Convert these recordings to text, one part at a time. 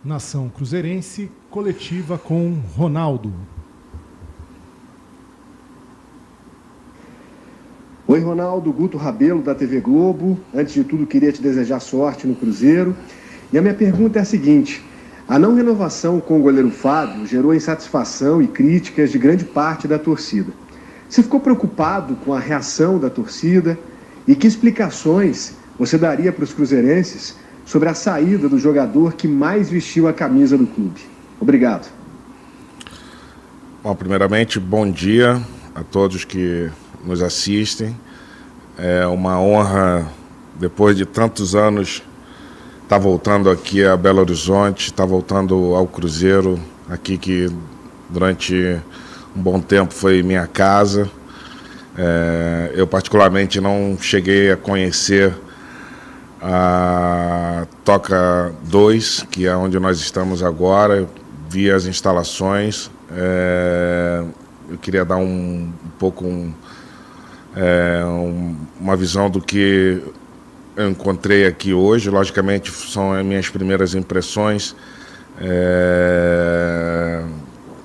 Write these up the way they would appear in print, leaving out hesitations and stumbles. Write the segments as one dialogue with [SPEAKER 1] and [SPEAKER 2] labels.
[SPEAKER 1] Nação Cruzeirense, coletiva com Ronaldo.
[SPEAKER 2] Oi, Ronaldo, Guto Rabelo, da TV Globo. Antes de tudo, queria te desejar sorte no Cruzeiro. E a minha pergunta é a seguinte: a não renovação com o goleiro Fábio gerou insatisfação e críticas de grande parte da torcida. Você ficou preocupado com a reação da torcida? E que explicações você daria para os cruzeirenses sobre a saída do jogador que mais vestiu a camisa do clube? Obrigado.
[SPEAKER 3] Bom, primeiramente, bom dia a todos que nos assistem. É uma honra, depois de tantos anos, estar voltando aqui a Belo Horizonte, estar voltando ao Cruzeiro, aqui que durante um bom tempo foi minha casa. Eu particularmente não cheguei a conhecer a Toca 2, que é onde nós estamos agora. Eu vi as instalações. Eu queria dar uma visão do que eu encontrei aqui hoje. Logicamente, são as minhas primeiras impressões.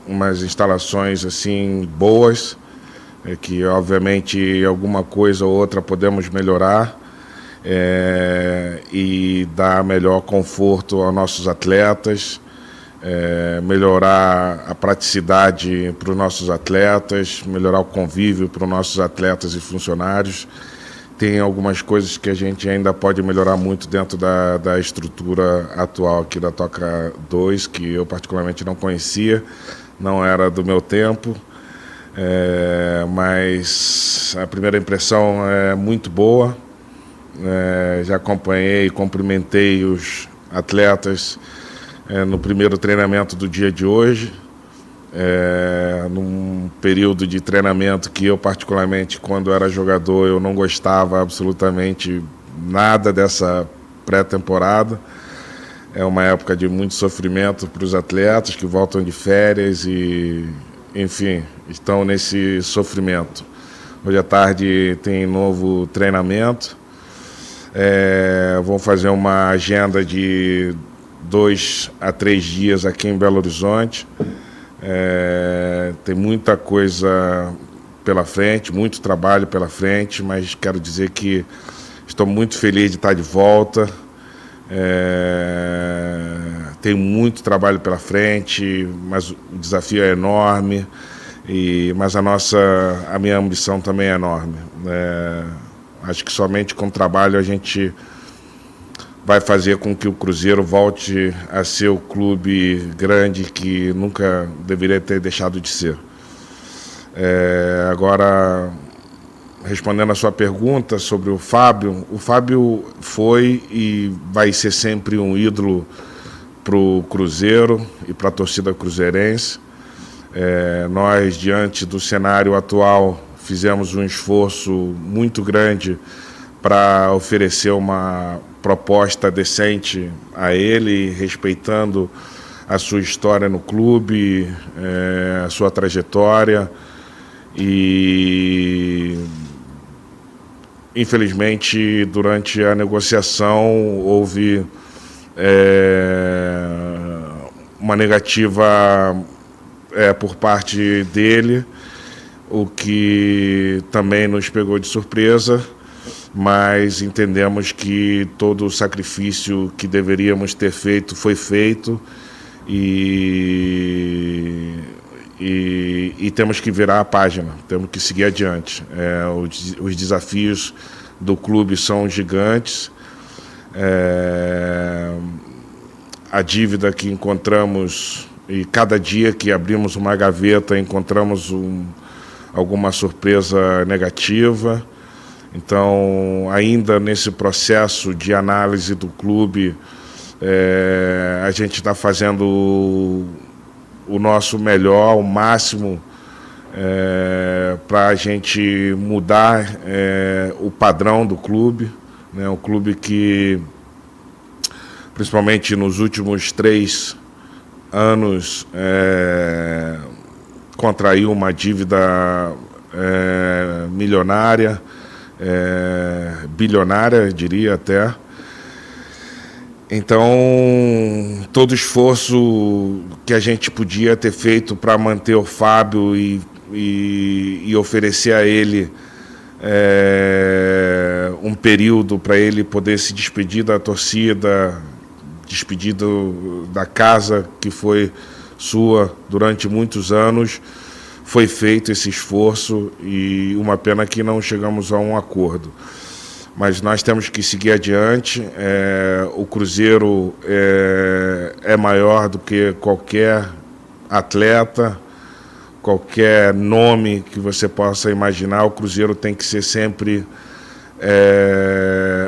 [SPEAKER 3] Umas instalações assim boas, que obviamente alguma coisa ou outra podemos melhorar e dar melhor conforto aos nossos atletas, melhorar a praticidade para os nossos atletas, melhorar o convívio para os nossos atletas e funcionários. Tem algumas coisas que a gente ainda pode melhorar muito dentro da estrutura atual aqui da Toca 2, que eu particularmente não conhecia, não era do meu tempo, mas a primeira impressão é muito boa. Já acompanhei e cumprimentei os atletas no primeiro treinamento do dia de hoje, num período de treinamento que eu particularmente, quando era jogador, eu não gostava absolutamente nada dessa pré-temporada. É uma época de muito sofrimento para os atletas que voltam de férias e, enfim, estão nesse sofrimento. Hoje à tarde tem novo treinamento. Vou fazer uma agenda de 2 a 3 dias aqui em Belo Horizonte. Tem muita coisa pela frente, muito trabalho pela frente, mas quero dizer que estou muito feliz de estar de volta. Tem muito trabalho pela frente, mas o desafio é enorme, mas a minha ambição também é enorme. Acho que somente com trabalho a gente vai fazer com que o Cruzeiro volte a ser o clube grande que nunca deveria ter deixado de ser. Agora, respondendo a sua pergunta sobre o Fábio foi e vai ser sempre um ídolo para o Cruzeiro e para a torcida cruzeirense. Nós, diante do cenário atual, fizemos um esforço muito grande para oferecer uma proposta decente a ele, respeitando a sua história no clube, a sua trajetória. E, infelizmente, durante a negociação, houve uma negativa por parte dele, o que também nos pegou de surpresa, mas entendemos que todo o sacrifício que deveríamos ter feito foi feito e temos que virar a página, temos que seguir adiante. Os desafios do clube são gigantes. A dívida que encontramos, e cada dia que abrimos uma gaveta encontramos alguma surpresa negativa. Então, ainda nesse processo de análise do clube, a gente está fazendo o nosso melhor, o máximo, para a gente mudar o padrão do clube, né? Um clube que, principalmente nos últimos 3 anos, contraiu uma dívida milionária, bilionária, diria até. Então, todo esforço que a gente podia ter feito para manter o Fábio e oferecer a ele um período para ele poder se despedir da torcida, despedir da casa que foi sua durante muitos anos. Foi feito esse esforço e uma pena que não chegamos a um acordo. Mas nós temos que seguir adiante. O Cruzeiro é maior do que qualquer atleta, qualquer nome que você possa imaginar. O Cruzeiro tem que ser sempre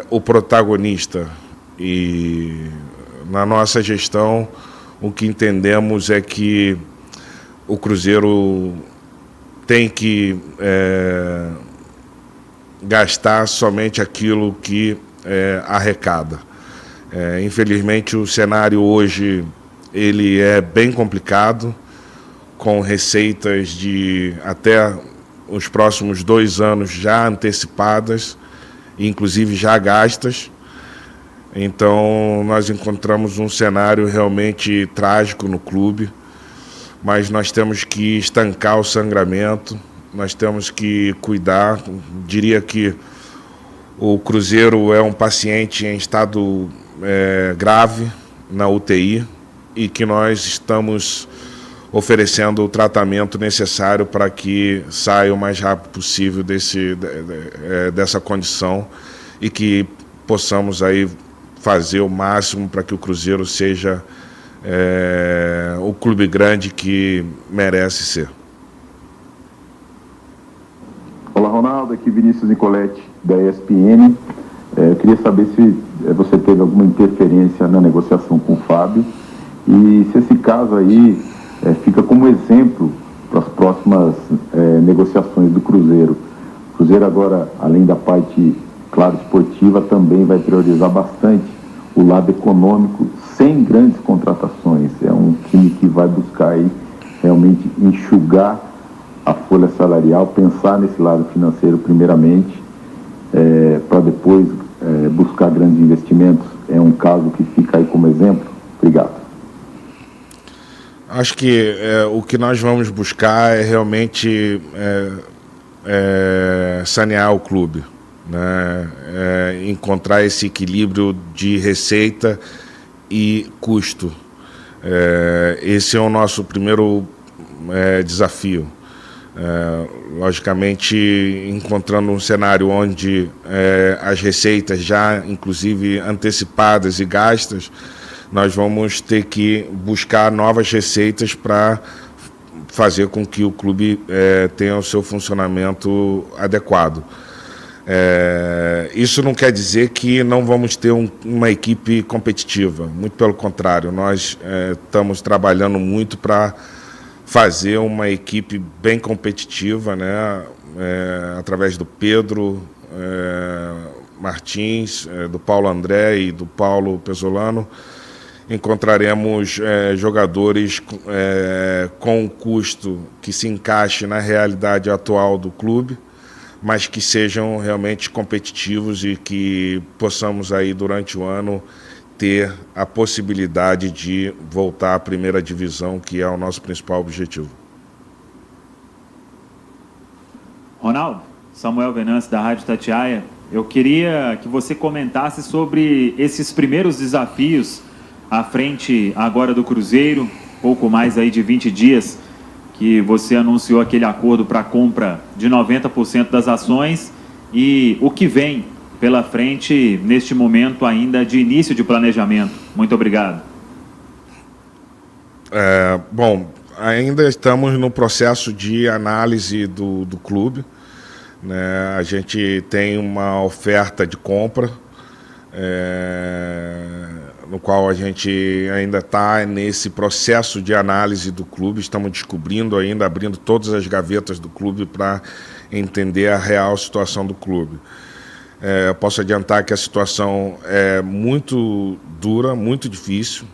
[SPEAKER 3] o protagonista. E na nossa gestão, o que entendemos é que o Cruzeiro tem que gastar somente aquilo que arrecada. Infelizmente, o cenário hoje ele é bem complicado, com receitas de até os próximos 2 anos já antecipadas, inclusive já gastas. Então, nós encontramos um cenário realmente trágico no clube, mas nós temos que estancar o sangramento, nós temos que cuidar. Diria que o Cruzeiro é um paciente em estado grave na UTI e que nós estamos oferecendo o tratamento necessário para que saia o mais rápido possível dessa condição e que possamos aí fazer o máximo para que o Cruzeiro seja o clube grande que merece ser.
[SPEAKER 4] Olá, Ronaldo, aqui Vinícius Nicoletti, da ESPN. Eu queria saber se você teve alguma interferência na negociação com o Fábio e se esse caso aí fica como exemplo para as próximas negociações do Cruzeiro. O Cruzeiro agora, além da parte, claro, esportiva, também vai priorizar bastante o lado econômico, sem grandes contratações. É um time que vai buscar aí realmente enxugar a folha salarial, pensar nesse lado financeiro primeiramente, para depois buscar grandes investimentos. É um caso que fica aí como exemplo. Obrigado.
[SPEAKER 3] Acho que o que nós vamos buscar é realmente sanear o clube, né? Encontrar esse equilíbrio de receita e custo. Esse é o nosso primeiro desafio. Logicamente, encontrando um cenário onde as receitas já, inclusive, antecipadas e gastas, nós vamos ter que buscar novas receitas para fazer com que o clube tenha o seu funcionamento adequado. Isso não quer dizer que não vamos ter uma equipe competitiva, muito pelo contrário, nós estamos trabalhando muito para fazer uma equipe bem competitiva, né? Através do Pedro Martins, do Paulo André e do Paulo Pesolano, encontraremos jogadores com um custo que se encaixe na realidade atual do clube, mas que sejam realmente competitivos e que possamos aí durante o ano ter a possibilidade de voltar à primeira divisão, que é o nosso principal objetivo.
[SPEAKER 5] Ronaldo, Samuel Venâncio, da Rádio Itatiaia, eu queria que você comentasse sobre esses primeiros desafios à frente agora do Cruzeiro, pouco mais aí de 20 dias, que você anunciou aquele acordo para a compra de 90% das ações e o que vem pela frente neste momento ainda de início de planejamento. Muito obrigado.
[SPEAKER 3] Bom, ainda estamos no processo de análise do clube, né? A gente tem uma oferta de compra, no qual a gente ainda está nesse processo de análise do clube. Estamos descobrindo ainda, abrindo todas as gavetas do clube para entender a real situação do clube. Eu posso adiantar que a situação é muito dura, muito difícil,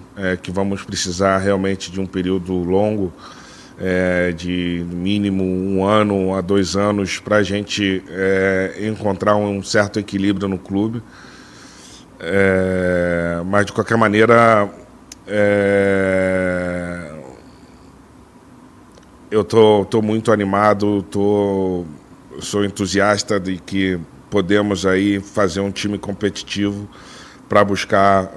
[SPEAKER 3] que vamos precisar realmente de um período longo, de no mínimo 1 ano a 2 anos, para a gente encontrar um certo equilíbrio no clube. Mas, de qualquer maneira, eu tô muito animado, sou entusiasta de que podemos aí fazer um time competitivo para buscar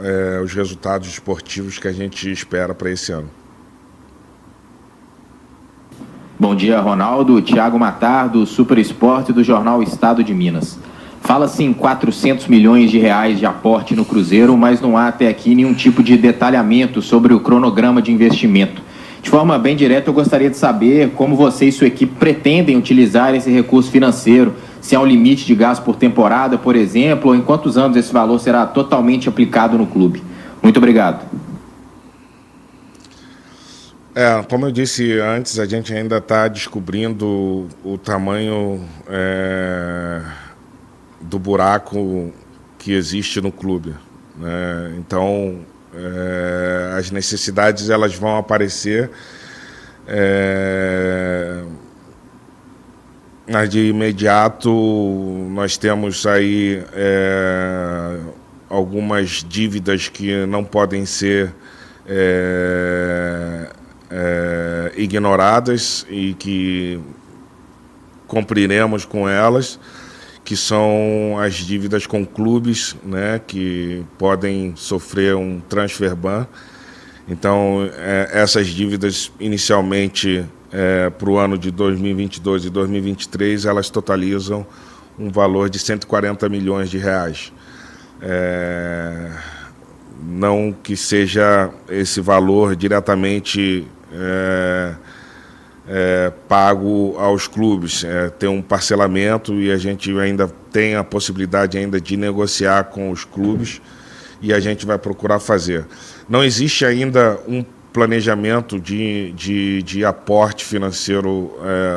[SPEAKER 3] os resultados esportivos que a gente espera para esse ano.
[SPEAKER 6] Bom dia, Ronaldo. Thiago Matar, do Super Esporte do jornal Estado de Minas. Fala-se em 400 milhões de reais de aporte no Cruzeiro, mas não há até aqui nenhum tipo de detalhamento sobre o cronograma de investimento. De forma bem direta, eu gostaria de saber como você e sua equipe pretendem utilizar esse recurso financeiro, se há um limite de gasto por temporada, por exemplo, ou em quantos anos esse valor será totalmente aplicado no clube. Muito obrigado.
[SPEAKER 3] Como eu disse antes, a gente ainda está descobrindo o tamanho do buraco que existe no clube, né? Então, as necessidades elas vão aparecer, mas de imediato nós temos aí algumas dívidas que não podem ser ignoradas e que cumpriremos com elas, que são as dívidas com clubes, né, que podem sofrer um transfer ban. Então, essas dívidas, inicialmente, para o ano de 2022 e 2023, elas totalizam um valor de 140 milhões de reais. Não que seja esse valor diretamente pago aos clubes, tem um parcelamento e a gente ainda tem a possibilidade ainda de negociar com os clubes e a gente vai procurar fazer. Não existe ainda um planejamento de aporte financeiro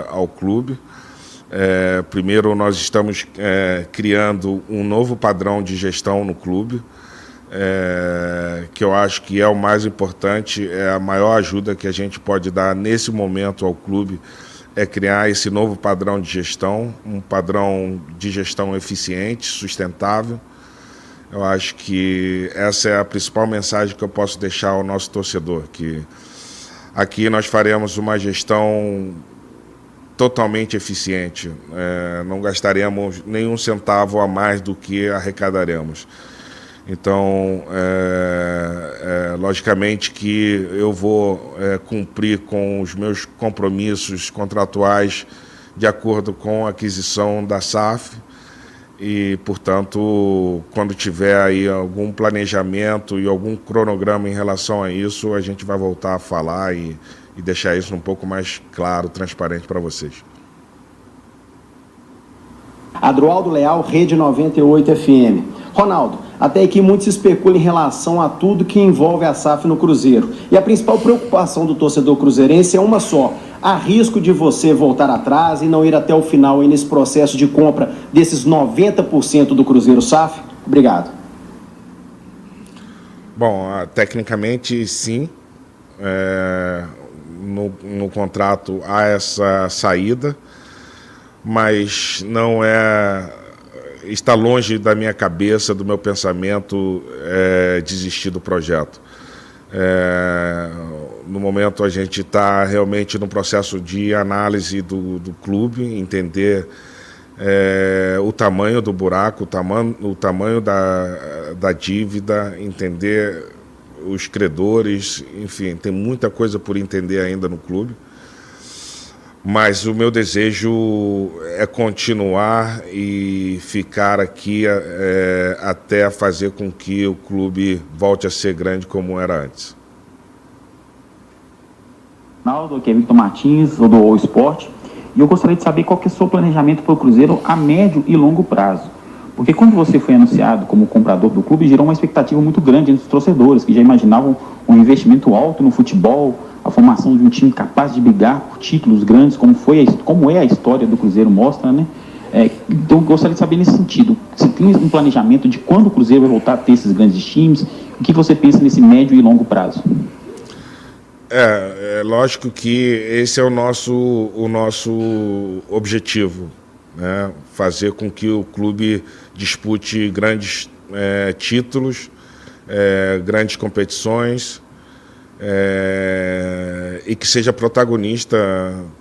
[SPEAKER 3] ao clube. Primeiro, nós estamos criando um novo padrão de gestão no clube, que eu acho que é o mais importante, é a maior ajuda que a gente pode dar nesse momento ao clube, é criar esse novo padrão de gestão, um padrão de gestão eficiente, sustentável. Eu acho que essa é a principal mensagem que eu posso deixar ao nosso torcedor, que aqui nós faremos uma gestão totalmente eficiente, não gastaremos nenhum centavo a mais do que arrecadaremos. Então, logicamente que eu vou cumprir com os meus compromissos contratuais de acordo com a aquisição da SAF e, portanto, quando tiver aí algum planejamento e algum cronograma em relação a isso, a gente vai voltar a falar e deixar isso um pouco mais claro, transparente para vocês.
[SPEAKER 7] Adroaldo Leal, Rede 98 FM. Ronaldo, até aqui muito se especula em relação a tudo que envolve a SAF no Cruzeiro. E a principal preocupação do torcedor cruzeirense é uma só: há risco de você voltar atrás e não ir até o final aí nesse processo de compra desses 90% do Cruzeiro SAF? Obrigado.
[SPEAKER 3] Bom, tecnicamente sim. No contrato há essa saída, mas não está longe da minha cabeça, do meu pensamento, desistir do projeto. No momento a gente está realmente no processo de análise do clube, entender o tamanho do buraco, o tamanho da dívida, entender os credores, enfim, tem muita coisa por entender ainda no clube. Mas o meu desejo é continuar e ficar aqui até fazer com que o clube volte a ser grande como era antes.
[SPEAKER 8] Ronaldo, aqui é Victor Martins, do O Esporte, e eu gostaria de saber qual que é o seu planejamento para o Cruzeiro a médio e longo prazo. Porque quando você foi anunciado como comprador do clube, gerou uma expectativa muito grande entre os torcedores, que já imaginavam um investimento alto no futebol, a formação de um time capaz de brigar por títulos grandes, como é a história do Cruzeiro mostra, né? Então, eu gostaria de saber nesse sentido, se tem um planejamento de quando o Cruzeiro vai voltar a ter esses grandes times, o que você pensa nesse médio e longo prazo?
[SPEAKER 3] É lógico que esse é o nosso objetivo, né? Fazer com que o clube dispute grandes títulos, grandes competições, e que seja protagonista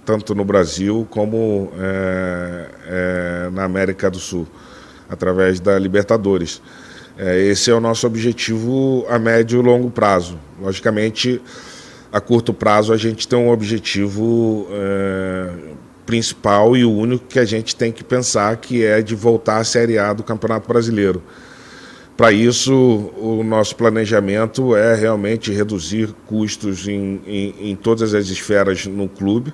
[SPEAKER 3] tanto no Brasil como na América do Sul, através da Libertadores. Esse é o nosso objetivo a médio e longo prazo. Logicamente, a curto prazo a gente tem um objetivo principal e o único que a gente tem que pensar, que é de voltar à Série A do Campeonato Brasileiro. Para isso, o nosso planejamento é realmente reduzir custos em todas as esferas no clube,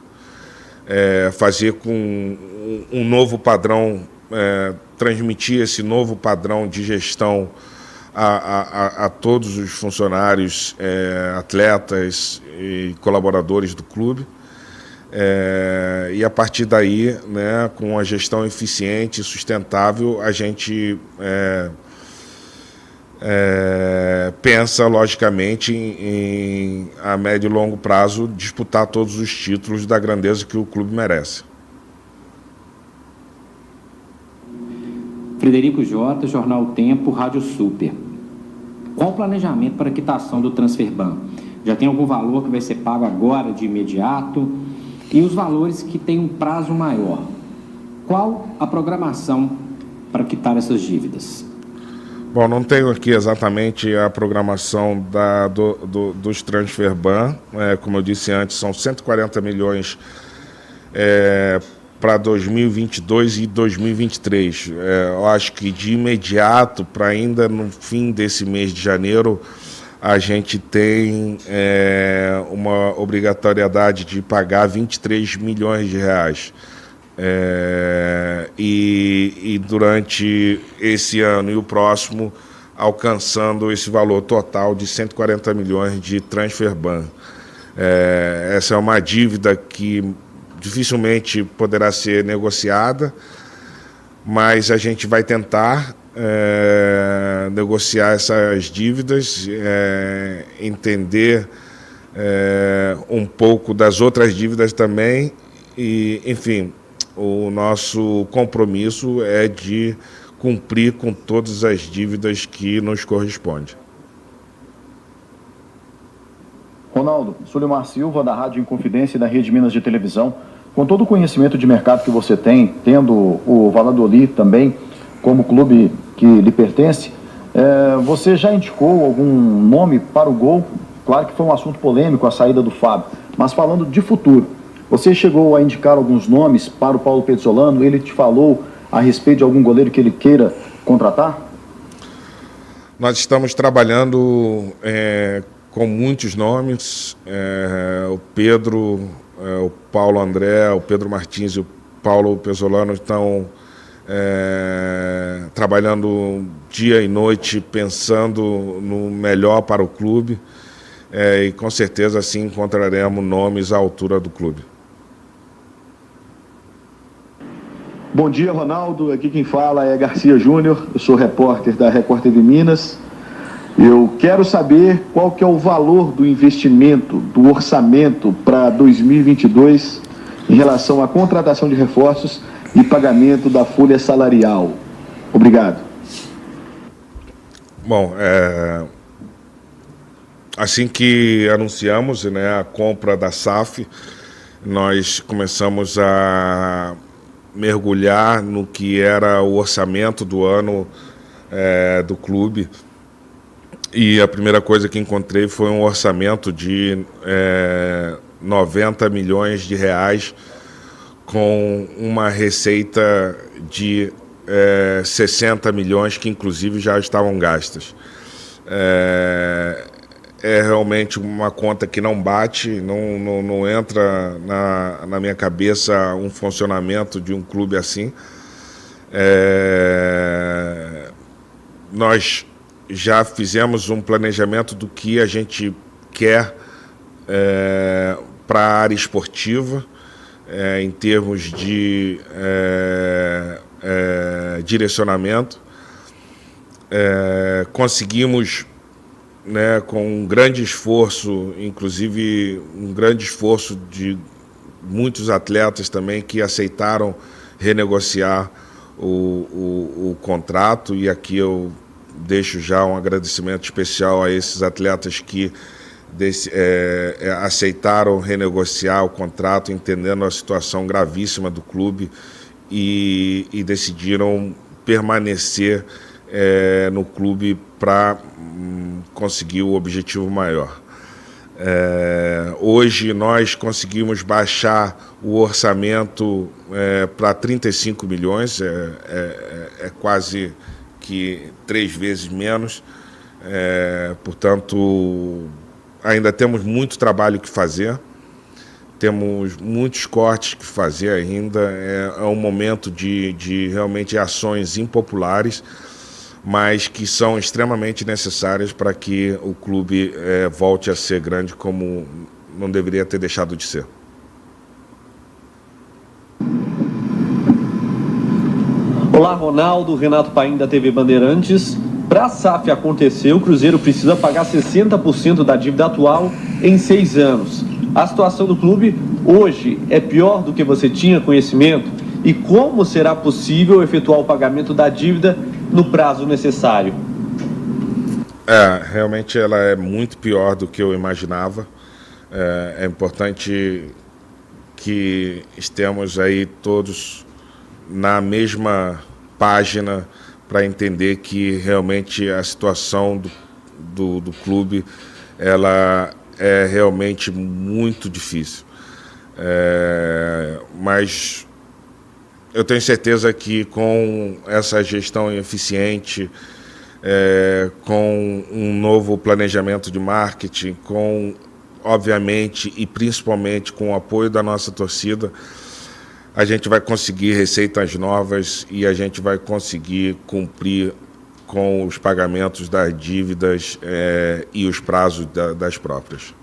[SPEAKER 3] fazer com um novo padrão, transmitir esse novo padrão de gestão a todos os funcionários, atletas e colaboradores do clube. E a partir daí, né, com a gestão eficiente e sustentável, a gente pensa, logicamente, em a médio e longo prazo, disputar todos os títulos da grandeza que o clube merece.
[SPEAKER 9] Frederico Jota, Jornal Tempo, Rádio Super. Qual o planejamento para a quitação do Transferban? Já tem algum valor que vai ser pago agora, de imediato? E os valores que têm um prazo maior? Qual a programação para quitar essas dívidas?
[SPEAKER 3] Bom, não tenho aqui exatamente a programação dos Transferban. Como eu disse antes, são 140 milhões para 2022 e 2023. Eu acho que de imediato, para ainda no fim desse mês de janeiro, a gente tem uma obrigatoriedade de pagar 23 milhões de reais. E durante esse ano e o próximo, alcançando esse valor total de 140 milhões de Transferban. Essa é uma dívida que dificilmente poderá ser negociada, mas a gente vai tentar negociar essas dívidas, entender um pouco das outras dívidas também e, enfim, o nosso compromisso é de cumprir com todas as dívidas que nos correspondem.
[SPEAKER 10] Ronaldo, Sulimar Silva, da Rádio Inconfidência e da Rede Minas de Televisão. Com todo o conhecimento de mercado que você tem, tendo o Valladolid também como clube que lhe pertence, você já indicou algum nome para o gol? Claro que foi um assunto polêmico a saída do Fábio, mas falando de futuro, você chegou a indicar alguns nomes para o Paulo Pezzolano? Ele te falou a respeito de algum goleiro que ele queira contratar?
[SPEAKER 3] Nós estamos trabalhando com muitos nomes, o Pedro, o Paulo André, o Pedro Martins e o Paulo Pezzolano estão trabalhando dia e noite, pensando no melhor para o clube, e com certeza assim encontraremos nomes à altura do clube.
[SPEAKER 10] Bom dia, Ronaldo. Aqui quem fala é Garcia Júnior, eu sou repórter da Record TV Minas. Eu quero saber qual que é o valor do investimento, do orçamento para 2022 em relação à contratação de reforços e pagamento da folha salarial. Obrigado.
[SPEAKER 3] Bom, assim que anunciamos, né, a compra da SAF, nós começamos a mergulhar no que era o orçamento do ano do clube. E a primeira coisa que encontrei foi um orçamento de 90 milhões de reais com uma receita de 60 milhões que inclusive já estavam gastas. É realmente uma conta que não bate, não entra na minha cabeça um funcionamento de um clube assim. Nós já fizemos um planejamento do que a gente quer para a área esportiva, em termos de direcionamento. Conseguimos, né, com um grande esforço, inclusive um grande esforço de muitos atletas também que aceitaram renegociar o contrato, e aqui eu deixo já um agradecimento especial a esses atletas que aceitaram renegociar o contrato, entendendo a situação gravíssima do clube e decidiram permanecer no clube para conseguir o objetivo maior. Hoje nós conseguimos baixar o orçamento para 35 milhões, quase que 3 vezes menos, portanto ainda temos muito trabalho que fazer, temos muitos cortes que fazer ainda, é um momento de realmente ações impopulares, mas que são extremamente necessárias para que o clube volte a ser grande como não deveria ter deixado de ser.
[SPEAKER 11] Olá, Ronaldo, Renato Paim da TV Bandeirantes. Para a SAF acontecer, o Cruzeiro precisa pagar 60% da dívida atual em 6 anos. A situação do clube hoje é pior do que você tinha conhecimento? E como será possível efetuar o pagamento da dívida no prazo necessário?
[SPEAKER 3] Realmente ela é muito pior do que eu imaginava. É importante que estejamos aí todos na mesma página para entender que realmente a situação do clube ela é realmente muito difícil. Mas eu tenho certeza que com essa gestão eficiente, com um novo planejamento de marketing, obviamente e principalmente com o apoio da nossa torcida, a gente vai conseguir receitas novas e a gente vai conseguir cumprir com os pagamentos das dívidas e os prazos das próprias.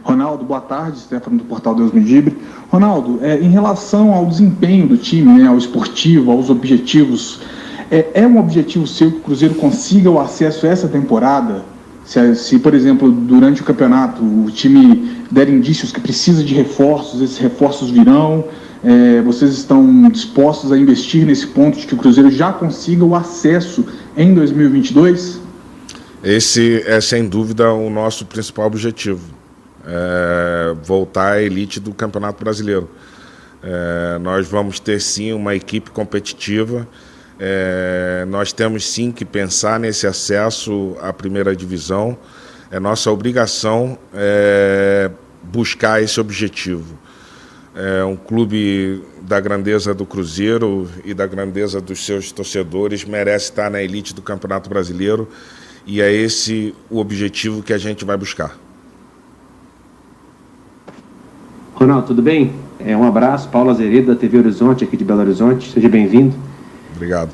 [SPEAKER 12] Ronaldo, boa tarde, Stefano do Portal Deus Me Livre. Ronaldo, em relação ao desempenho do time, ao esportivo, aos objetivos, é um objetivo seu que o Cruzeiro consiga o acesso a essa temporada? Se, por exemplo, durante o campeonato o time der indícios que precisa de reforços, esses reforços virão, vocês estão dispostos a investir nesse ponto de que o Cruzeiro já consiga o acesso em 2022?
[SPEAKER 3] Esse é, sem dúvida, o nosso principal objetivo. Voltar à elite do Campeonato Brasileiro. Nós vamos ter, sim, uma equipe competitiva. Nós temos sim que pensar nesse acesso à primeira divisão. É nossa obrigação buscar esse objetivo. Um clube da grandeza do Cruzeiro e da grandeza dos seus torcedores merece estar na elite do Campeonato Brasileiro e é esse o objetivo que a gente vai buscar.
[SPEAKER 11] Ronaldo, tudo bem? Um abraço, Paulo Azeredo da TV Horizonte, aqui de Belo Horizonte. Seja bem-vindo.
[SPEAKER 3] Obrigado.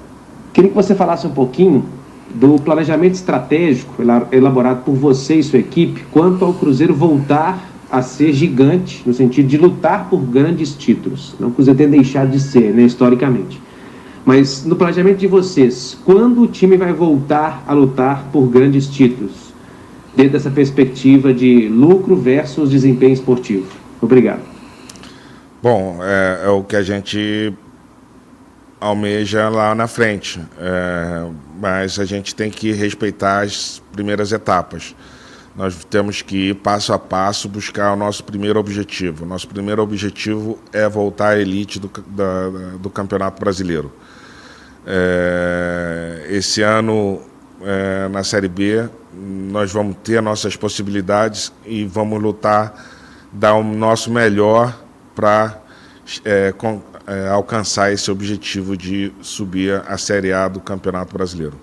[SPEAKER 11] Queria que você falasse um pouquinho do planejamento estratégico elaborado por você e sua equipe quanto ao Cruzeiro voltar a ser gigante, no sentido de lutar por grandes títulos. Não que o Cruzeiro tenha deixado de ser, né, historicamente. Mas no planejamento de vocês, quando o time vai voltar a lutar por grandes títulos? Dentro dessa perspectiva de lucro versus desempenho esportivo. Obrigado.
[SPEAKER 3] Bom, é o que a gente almeja lá na frente, mas a gente tem que respeitar as primeiras etapas. Nós temos que ir passo a passo buscar o nosso primeiro objetivo. Nosso primeiro objetivo é voltar à elite do Campeonato Brasileiro. Esse ano, na Série B, nós vamos ter nossas possibilidades e vamos lutar, dar o nosso melhor para alcançar esse objetivo de subir a Série A do Campeonato Brasileiro.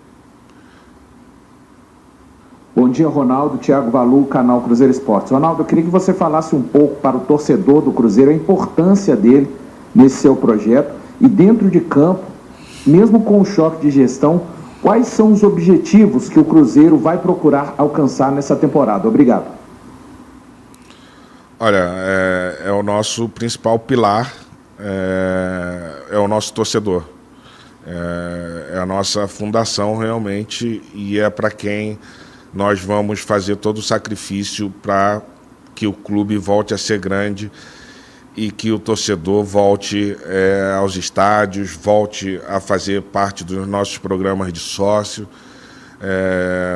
[SPEAKER 13] Bom dia, Ronaldo. Thiago Valu, canal Cruzeiro Esportes. Ronaldo, eu queria que você falasse um pouco para o torcedor do Cruzeiro a importância dele nesse seu projeto e dentro de campo, mesmo com o choque de gestão, quais são os objetivos que o Cruzeiro vai procurar alcançar nessa temporada? Obrigado.
[SPEAKER 3] Olha, é o nosso principal pilar, é o nosso torcedor. É a nossa fundação realmente e é para quem nós vamos fazer todo o sacrifício para que o clube volte a ser grande e que o torcedor volte aos estádios, volte a fazer parte dos nossos programas de sócio.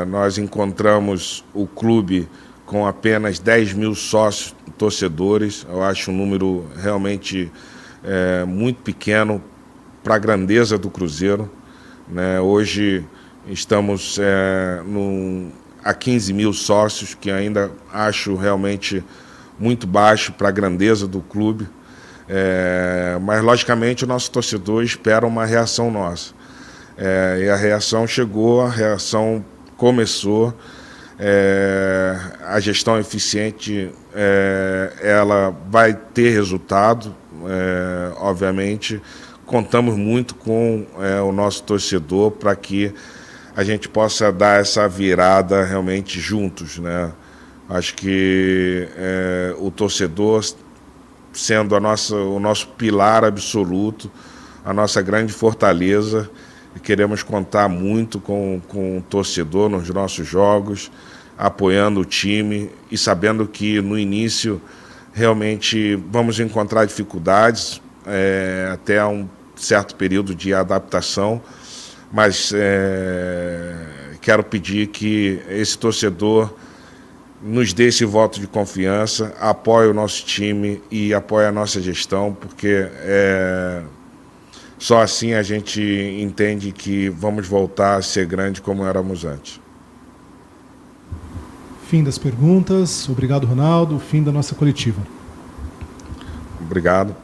[SPEAKER 3] Nós encontramos o clube com apenas 10 mil sócios torcedores. Eu acho um número realmente muito pequeno para a grandeza do Cruzeiro, né? Hoje estamos a 15 mil sócios, que ainda acho realmente muito baixo para a grandeza do clube. Mas, logicamente, o nosso torcedor espera uma reação nossa. E a reação chegou, a reação começou. A gestão eficiente, ela vai ter resultado, obviamente. Contamos muito com o nosso torcedor para que a gente possa dar essa virada realmente juntos, né? Acho que o torcedor, sendo o nosso pilar absoluto, a nossa grande fortaleza, e queremos contar muito com o torcedor nos nossos jogos, apoiando o time e sabendo que no início realmente vamos encontrar dificuldades, até um certo período de adaptação, mas quero pedir que esse torcedor nos dê esse voto de confiança, apoie o nosso time e apoie a nossa gestão, porque só assim a gente entende que vamos voltar a ser grande como éramos antes.
[SPEAKER 1] Fim das perguntas. Obrigado, Ronaldo. Fim da nossa coletiva.
[SPEAKER 3] Obrigado.